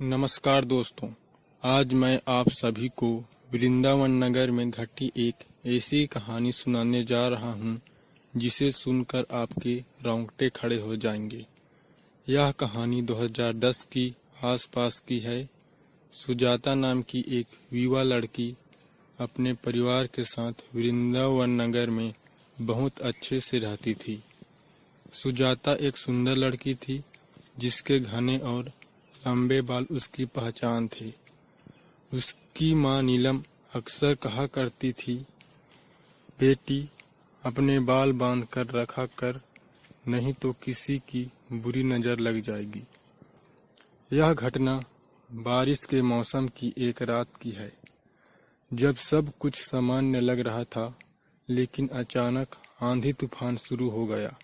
नमस्कार दोस्तों, आज मैं आप सभी को वृंदावन नगर में घटी एक ऐसी कहानी सुनाने जा रहा हूँ जिसे सुनकर आपके रोंगटे खड़े हो जाएंगे। यह कहानी 2010 की आसपास की है। सुजाता नाम की एक युवा लड़की अपने परिवार के साथ वृंदावन नगर में बहुत अच्छे से रहती थी। सुजाता एक सुंदर लड़की थी जिसके घने और लंबे बाल उसकी पहचान थे। उसकी माँ नीलम अक्सर कहा करती थी, बेटी अपने बाल बांध कर रखा कर, नहीं तो किसी की बुरी नज़र लग जाएगी। यह घटना बारिश के मौसम की एक रात की है, जब सब कुछ सामान्य लग रहा था, लेकिन अचानक आंधी तूफान शुरू हो गया।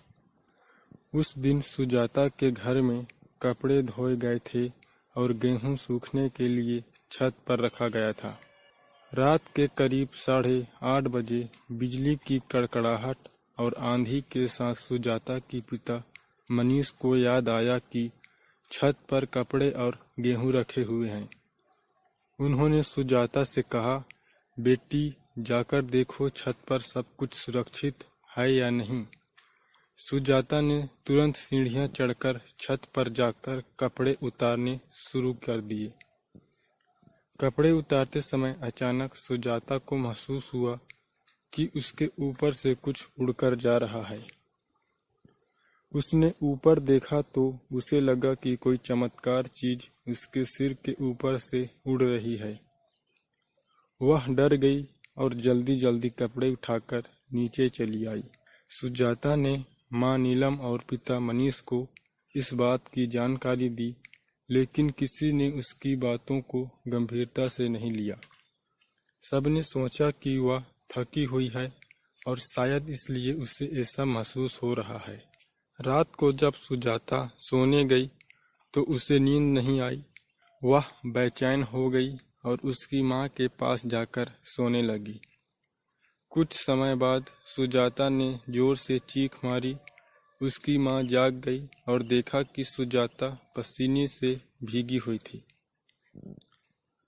उस दिन सुजाता के घर में कपड़े धोए गए थे और गेहूं सूखने के लिए छत पर रखा गया था। रात के करीब 8:30 बजे बिजली की कड़कड़ाहट और आंधी के साथ सुजाता के पिता मनीष को याद आया कि छत पर कपड़े और गेहूं रखे हुए हैं। उन्होंने सुजाता से कहा, बेटी जाकर देखो छत पर सब कुछ सुरक्षित है या नहीं। सुजाता ने तुरंत सीढ़ियां चढ़कर छत पर जाकर कपड़े उतारने शुरू कर दिए। कपड़े उतारते समय अचानक सुजाता को महसूस हुआ कि उसके ऊपर से कुछ उड़कर जा रहा है। उसने ऊपर देखा तो उसे लगा कि कोई चमत्कार चीज उसके सिर के ऊपर से उड़ रही है। वह डर गई और जल्दी जल्दी कपड़े उठाकर नीचे चली आई। सुजाता ने माँ नीलम और पिता मनीष को इस बात की जानकारी दी, लेकिन किसी ने उसकी बातों को गंभीरता से नहीं लिया। सबने सोचा कि वह थकी हुई है और शायद इसलिए उसे ऐसा महसूस हो रहा है। रात को जब सुजाता सोने गई तो उसे नींद नहीं आई। वह बेचैन हो गई और उसकी माँ के पास जाकर सोने लगी। कुछ समय बाद सुजाता ने जोर से चीख मारी। उसकी माँ जाग गई और देखा कि सुजाता पसीने से भीगी हुई थी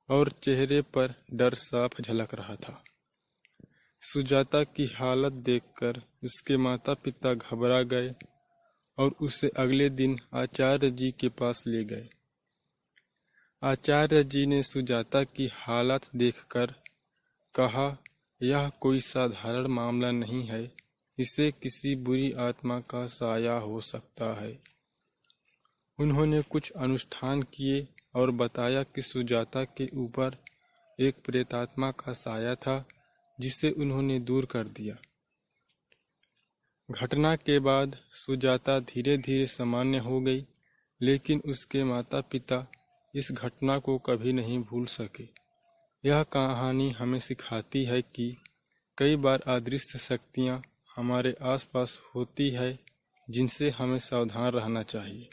और चेहरे पर डर साफ झलक रहा था। सुजाता की हालत देखकर उसके माता पिता घबरा गए और उसे अगले दिन आचार्य जी के पास ले गए। आचार्य जी ने सुजाता की हालत देखकर कहा, यह कोई साधारण मामला नहीं है, इसे किसी बुरी आत्मा का साया हो सकता है। उन्होंने कुछ अनुष्ठान किए और बताया कि सुजाता के ऊपर एक प्रेतात्मा का साया था, जिसे उन्होंने दूर कर दिया। घटना के बाद सुजाता धीरे धीरे सामान्य हो गई, लेकिन उसके माता पिता इस घटना को कभी नहीं भूल सके। यह कहानी हमें सिखाती है कि कई बार अदृश्य शक्तियाँ हमारे आसपास होती है, जिनसे हमें सावधान रहना चाहिए।